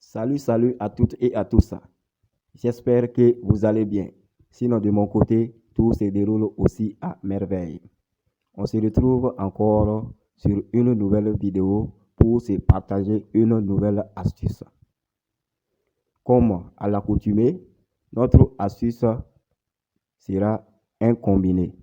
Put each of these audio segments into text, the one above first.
Salut à toutes et à tous. J'espère que vous allez bien. Sinon, de mon côté, tout se déroule aussi à merveille. On se retrouve encore sur une nouvelle vidéo pour se partager une nouvelle astuce. Comme à l'accoutumée, notre astuce sera un combiné.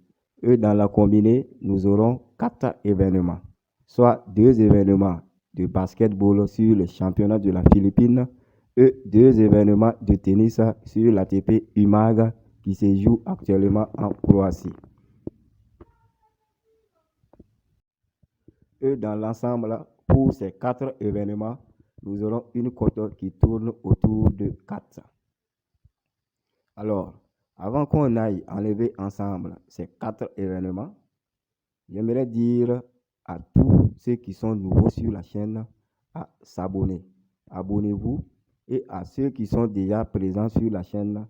Et dans la combinée, nous aurons 4 événements, soit 2 événements de basketball sur le championnat de la Philippine et 2 événements de tennis sur l'ATP UMAG qui se joue actuellement en Croatie. Et dans l'ensemble, pour ces 4 événements, nous aurons une cote qui tourne autour de 4. Alors, avant qu'on aille enlever ensemble ces 4 événements, j'aimerais dire à tous ceux qui sont nouveaux sur la chaîne à s'abonner. Abonnez-vous et à ceux qui sont déjà présents sur la chaîne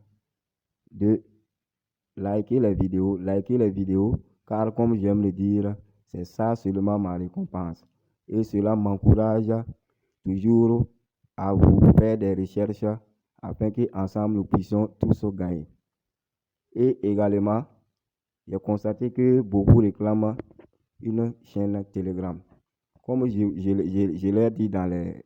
de liker les vidéos, car comme j'aime le dire, c'est ça seulement ma récompense. Et cela m'encourage toujours à vous faire des recherches afin qu'ensemble nous puissions tous gagner. Et également, j'ai constaté que beaucoup réclament une chaîne Telegram. Comme je l'ai dit dans les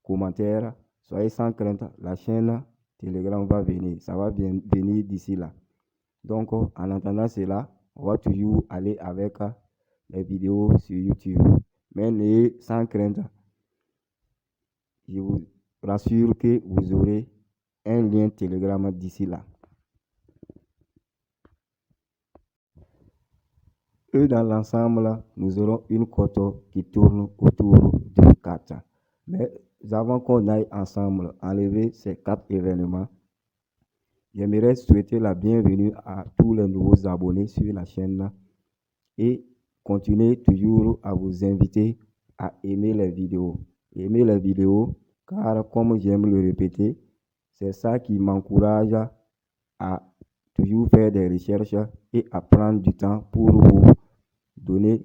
commentaires, soyez sans crainte, la chaîne Telegram va venir. Ça va venir d'ici là. Donc, en attendant cela, on va toujours aller avec les vidéos sur YouTube. Mais n'ayez sans crainte. Je vous rassure que vous aurez un lien Telegram d'ici là. Et dans l'ensemble, nous aurons une cote qui tourne autour de 4. Mais avant qu'on aille ensemble enlever ces 4 événements, j'aimerais souhaiter la bienvenue à tous les nouveaux abonnés sur la chaîne et continuer toujours à vous inviter à aimer les vidéos. Aimer les vidéos, car comme j'aime le répéter, c'est ça qui m'encourage à toujours faire des recherches et à prendre du temps pour vous donner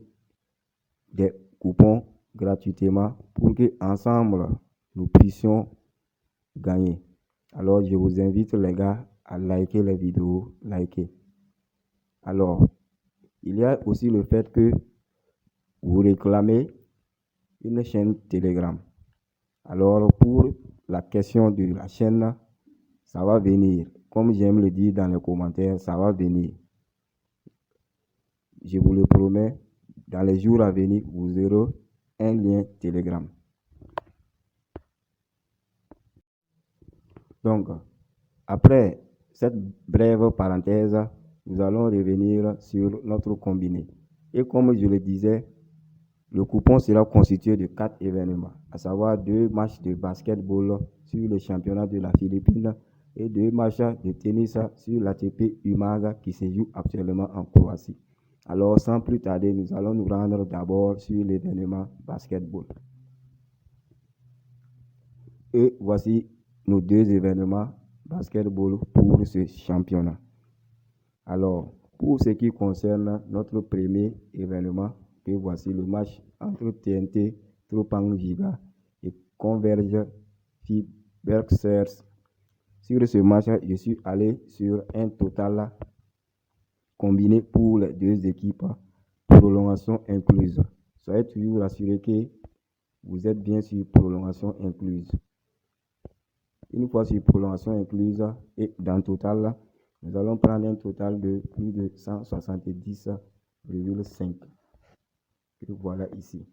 des coupons gratuitement pour que ensemble nous puissions gagner. Alors je vous invite les gars à liker les vidéos, Alors, il y a aussi le fait que vous réclamez une chaîne Telegram. Alors pour la question de la chaîne, ça va venir. Comme j'aime le dire dans les commentaires, ça va venir. Je vous le promets, dans les jours à venir, vous aurez un lien Telegram. Donc, après cette brève parenthèse, nous allons revenir sur notre combiné. Et comme je le disais, le coupon sera constitué de 4 événements, à savoir 2 matchs de basketball sur le championnat de la Philippine et 2 matchs de tennis sur l'ATP UMAG qui se joue actuellement en Croatie. Alors, sans plus tarder, nous allons nous rendre d'abord sur l'événement basketball. Et voici nos 2 événements basketball pour ce championnat. Alors, pour ce qui concerne notre premier événement, que voici le match entre TNT Tropang Giga et Converge Fiberxers. Sur ce match, je suis allé sur un total combiné pour les 2 équipes, prolongation incluse. Soyez toujours assurés que vous êtes bien sur prolongation incluse. Une fois sur prolongation incluse et dans le total, nous allons prendre un total de plus de 170,5. Que voilà ici.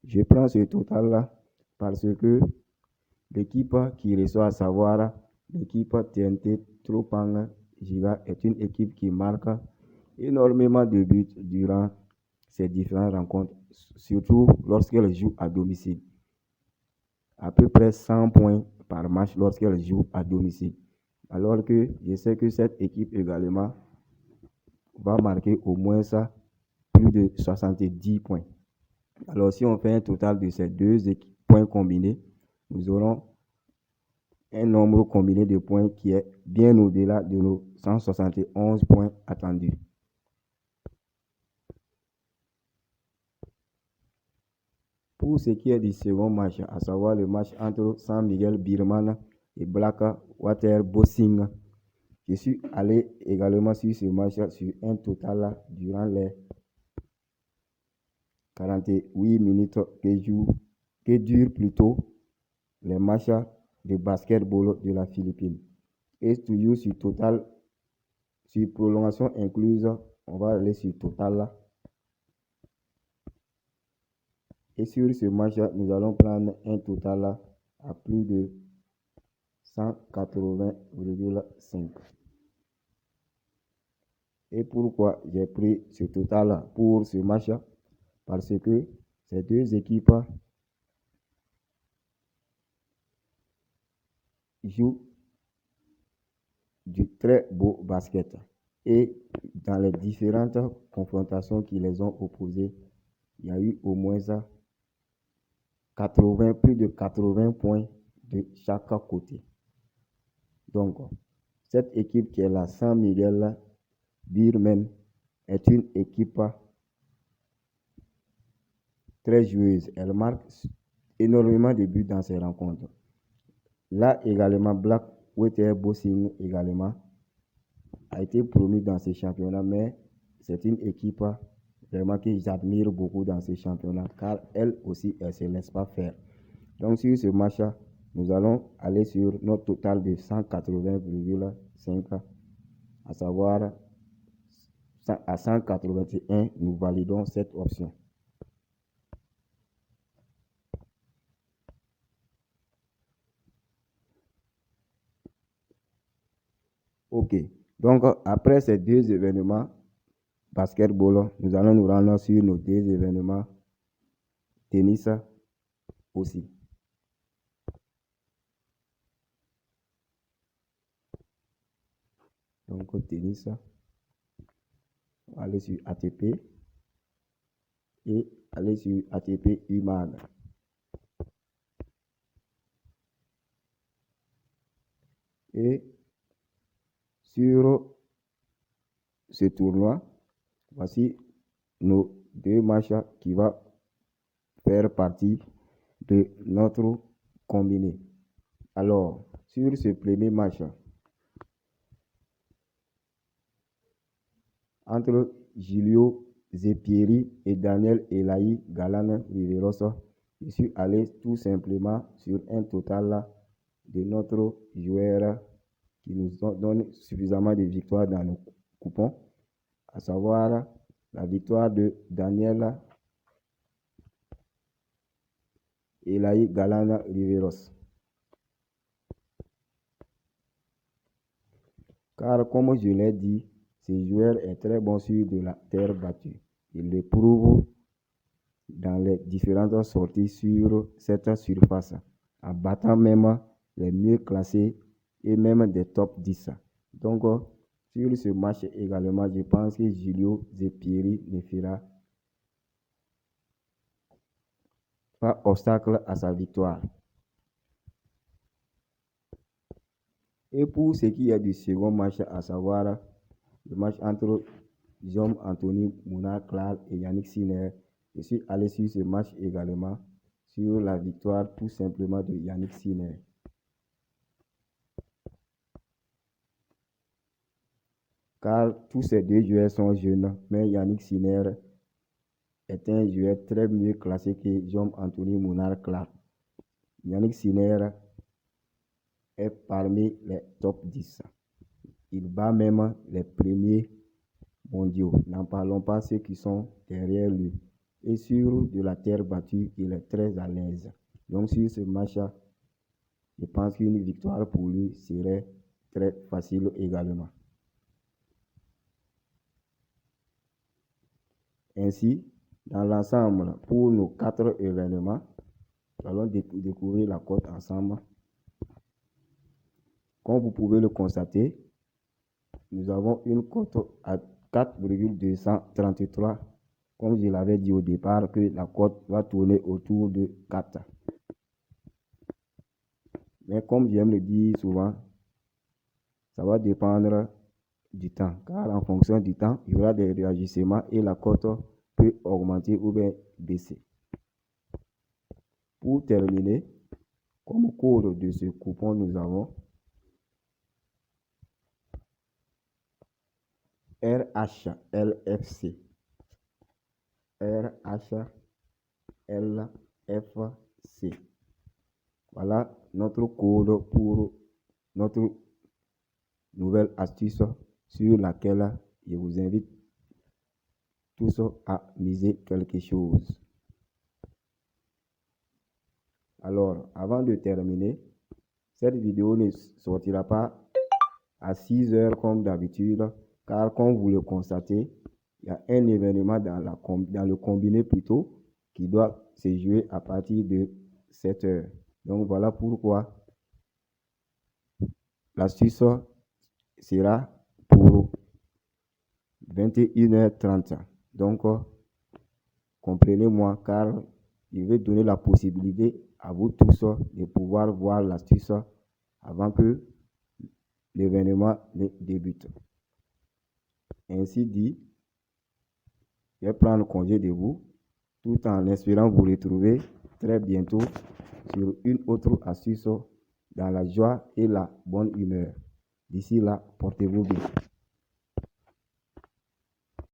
Je prends ce total-là parce que l'équipe qui reçoit, à savoir l'équipe TNT Tropang Giga, est une équipe qui marque énormément de buts durant ces différentes rencontres, surtout lorsqu'elle joue à domicile. À peu près 100 points par match lorsqu'elle joue à domicile. Alors que je sais que cette équipe également va marquer au moins plus de 70 points. Alors si on fait un total de ces 2 points combinés, nous aurons un nombre combiné de points qui est bien au-delà de nos 171 points attendus. Pour ce qui est du second match, à savoir le match entre San Miguel Birman et Black Water Bossing, je suis allé également sur ce match sur un total durant les 48 minutes que durent plutôt les matchs de basketball de la Philippine. Et toujours sur total, sur prolongation incluse, on va aller sur total. Et sur ce match, nous allons prendre un total à plus de 180,5. Et pourquoi j'ai pris ce total pour ce match? Parce que ces deux équipes jouent du très beau basket. Et dans les différentes confrontations qui les ont opposées, il y a eu au moins plus de 80 points de chaque côté. Donc, cette équipe qui est la San Miguel Birman est une équipe très joueuse. Elle marque énormément de buts dans ses rencontres. Là également, Black Water Bossing également a été promu dans ces championnats, mais c'est une équipe vraiment que j'admire beaucoup dans ces championnats, car elle aussi, elle ne se laisse pas faire. Donc sur ce match, nous allons aller sur notre total de 180,5, à savoir à 181, nous validons cette option. Ok, donc après ces deux événements basketball, nous allons nous rendre sur nos deux événements tennis aussi. Donc tennis, on va aller sur ATP et aller sur ATP Human. Et sur ce tournoi, voici nos deux matchs qui vont faire partie de notre combiné. Alors, sur ce premier match, entre Giulio Zepieri et Daniel Elahi Galan Riveros, je suis allé tout simplement sur un total de notre joueur qui nous donne suffisamment de victoires dans nos coupons, à savoir la victoire de Daniel Elahi Galan Riveros. Car comme je l'ai dit, ce joueur est très bon sur de la terre battue. Il le prouve dans les différentes sorties sur cette surface, en battant même les mieux classés et même des top 10. Donc, sur ce match également, je pense que Giulio Zepieri ne fera pas obstacle à sa victoire. Et pour ce qui est du second match, à savoir le match entre Jean-Anthony Mounard-Clark et Yannick Sinner, je suis allé sur ce match également sur la victoire tout simplement de Yannick Sinner. Car tous ces deux joueurs sont jeunes, mais Yannick Sinner est un joueur très mieux classé que Jean-Anthony Mounard-Clark. Yannick Sinner est parmi les top 10. Il bat même les premiers mondiaux. N'en parlons pas ceux qui sont derrière lui. Et sur de la terre battue, il est très à l'aise. Donc sur ce match, je pense qu'une victoire pour lui serait très facile également. Ainsi, dans l'ensemble, pour nos 4 événements, nous allons découvrir la cote ensemble. Comme vous pouvez le constater, nous avons une cote à 4,233. Comme je l'avais dit au départ, que la cote va tourner autour de 4. Mais comme j'aime le dire souvent, ça va dépendre du temps. Car en fonction du temps, il y aura des réagissements et la cote peut augmenter ou bien baisser. Pour terminer, comme code de ce coupon, nous avons RHLFC. RHLFC. Voilà notre code pour notre nouvelle astuce sur laquelle je vous invite tous à miser quelque chose. Alors, avant de terminer, cette vidéo ne sortira pas à 6 heures comme d'habitude, car comme vous le constatez, il y a un événement dans le combiné plutôt qui doit se jouer à partir de 7 heures. Donc voilà pourquoi l'astuce sera pour 21h30. Donc, comprenez-moi, car je vais donner la possibilité à vous tous de pouvoir voir l'astuce avant que l'événement ne débute. Ainsi dit, je vais prendre congé de vous, tout en espérant vous retrouver très bientôt sur une autre astuce dans la joie et la bonne humeur. D'ici là, portez-vous bien.